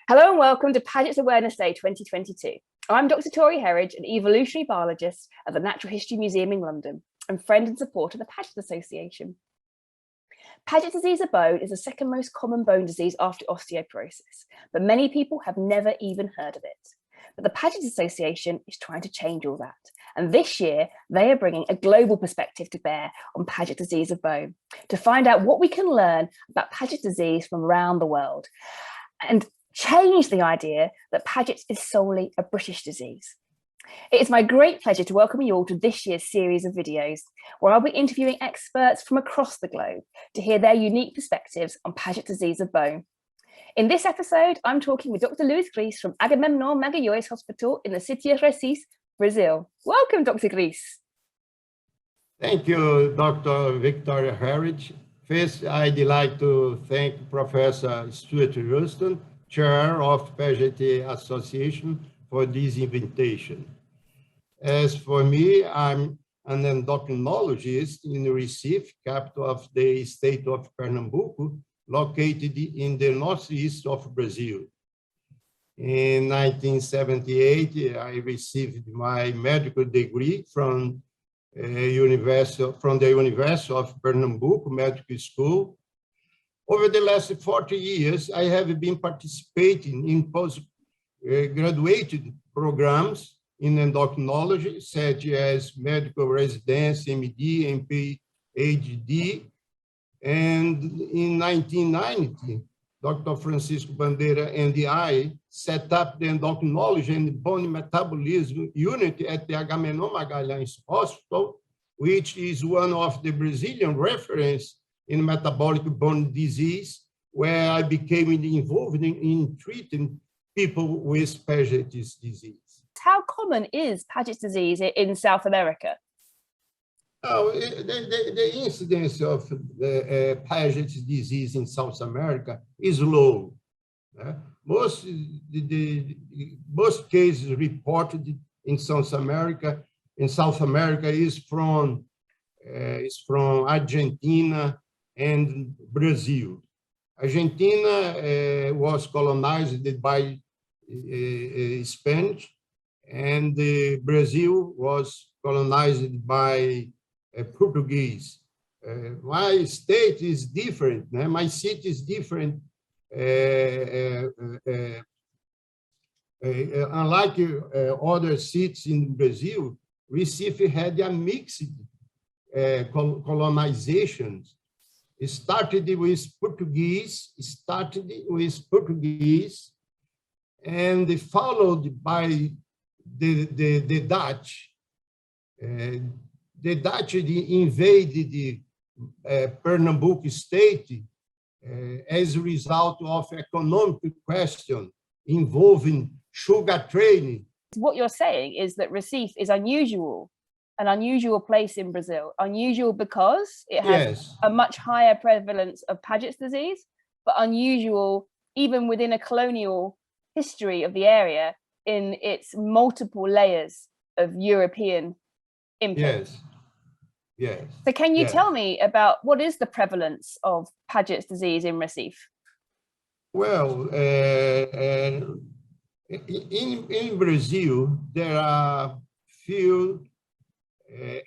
Hello and welcome to Pagets Awareness Day 2022. I'm Dr Tori Herridge, an evolutionary biologist at the Natural History Museum in London and friend and supporter of the Paget Association. Paget disease of bone is the second most common bone disease after osteoporosis, but many people have never even heard of it. But the Paget Association is trying to change all that. And this year, they are bringing a global perspective to bear on Paget disease of bone to find out what we can learn about Paget disease from around the world and change the idea that Paget is solely a British disease. It is my great pleasure to welcome you all to this year's series of videos, where I'll be interviewing experts from across the globe to hear their unique perspectives on Paget disease of bone. In this episode, I'm talking with Dr. Luiz Griz from Agamemnon Magalhães Hospital in the city of Recife, Brazil. Welcome, Dr. Griz. Thank you, Dr. Dr. Herridge. First, I'd like to thank Professor Stuart Ruston, Chair of Paget Association, for this invitation. As for me, I'm an endocrinologist in Recife, capital of the state of Pernambuco, located in the northeast of Brazil. In 1978, I received my medical degree from the University of Pernambuco Medical School. Over the last 40 years, I have been participating in postgraduate programs in endocrinology, such as medical residency, MD, and PhD. And in 1990, Dr. Francisco Bandeira and I set up the endocrinology and bone metabolism unit at the Agamemnon Magalhães Hospital, which is one of the Brazilian reference in metabolic bone disease, where I became involved in treating people with Paget disease. How common is Paget disease in South America? Oh, the incidence of the Paget disease in South America is low. Most cases reported in South America is from Argentina and Brazil. Argentina was colonized by Spanish, and Brazil was colonized by Portuguese. My state is different. My city is different. Unlike other cities in Brazil, Recife had a mixed colonizations. It started with Portuguese, and followed by the Dutch. The Dutch invaded the Pernambuco state as a result of economic question involving sugar trading. What you're saying is that Recife is unusual, an unusual place in Brazil, unusual because it has a much higher prevalence of Paget's disease, but unusual even within a colonial history of the area in its multiple layers of European input. Yes. So can you tell me about what is the prevalence of Paget's disease in Recife? Well, in Brazil, there are few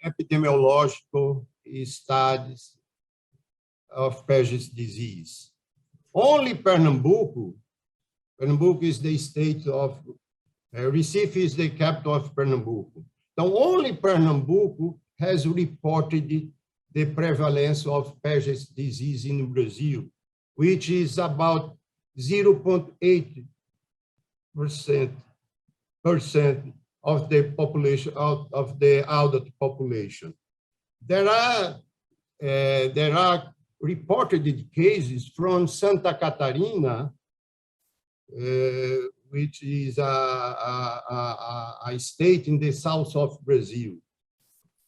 epidemiological studies of Paget's disease. Only Pernambuco is the state of, Recife is the capital of Pernambuco. Now, only Pernambuco has reported the prevalence of Paget's disease in Brazil, which is about 0.8% of the population, of the adult population. There are reported cases from Santa Catarina, which is a state in the south of Brazil.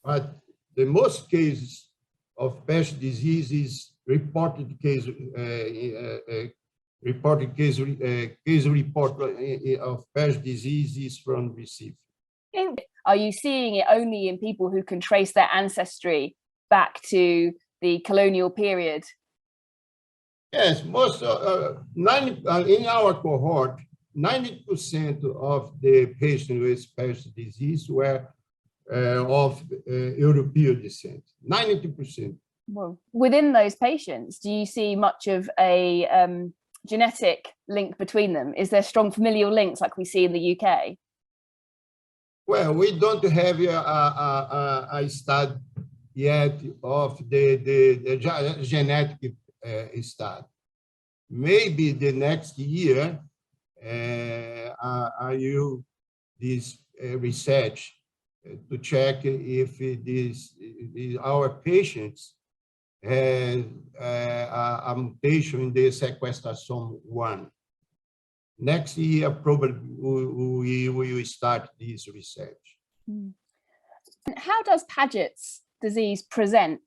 But the most cases of Paget disease is reported case report of Paget disease is from Recife. Are you seeing it only in people who can trace their ancestry back to the colonial period? Yes, most 90 in our cohort, 90% of the patients with Paget disease were of European descent. 90%. Well, within those patients, do you see much of a genetic link between them? Is there strong familial links like we see in the UK? Well, we don't have a study yet of the genetic study. Maybe the next year, I will this research to check if our patients have a mutation in the sequestration 1. Next year, probably we will start this research. And how does Paget's disease present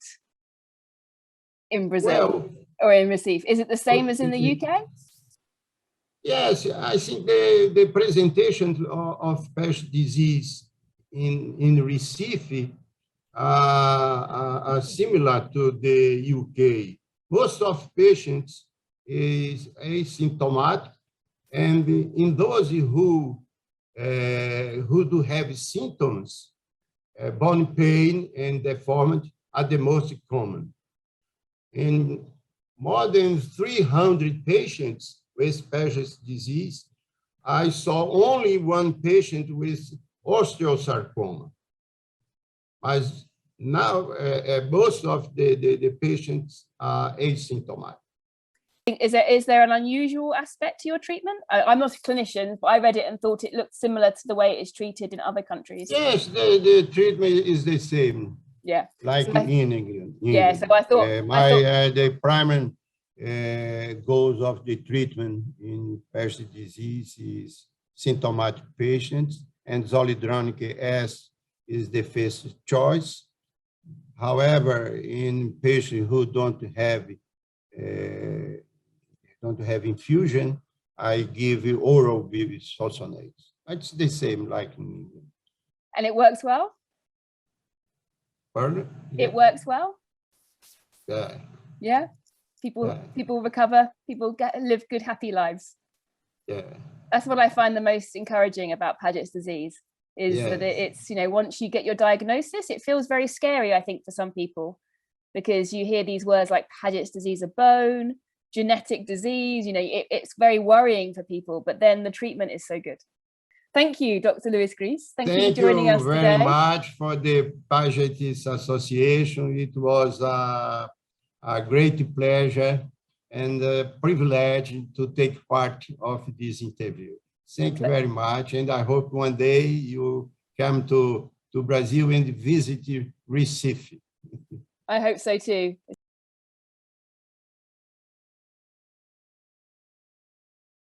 in Brazil or in Recife? Is it the same as in the UK? Yes, I think the presentation of Paget disease in Recife are similar to the UK. Most of patients is asymptomatic, and in those who do have symptoms, bone pain and deformity are the most common. In more than 300 patients with Paget's disease, I saw only one patient with osteosarcoma. As now, most of the patients are asymptomatic. Is there an unusual aspect to your treatment? I'm not a clinician, but I read it and thought it looked similar to the way it's treated in other countries. Yes, the treatment is the same. Yeah, like so in England. Yeah, so I thought the primary goals of the treatment in Paget disease is symptomatic patients, and zoledronic S is the first choice. However, in patients who don't have infusion, I give oral bisphosphonates. It's the same like in England. And it works well? Pardon? It works well? Yeah. Yeah? People recover, people live good, happy lives. Yeah. That's what I find the most encouraging about Paget's disease, is that it's, you know, once you get your diagnosis, it feels very scary, I think, for some people, because you hear these words like Paget's disease of bone, genetic disease, you know, it's very worrying for people, but then the treatment is so good. Thank you, Dr. Luiz Griz. Thank you for joining us today. Thank you very much for the Pagets Association. It was a great pleasure and a privilege to take part of this interview. Thank you very much, and I hope one day you come to Brazil and visit Recife. I hope so too.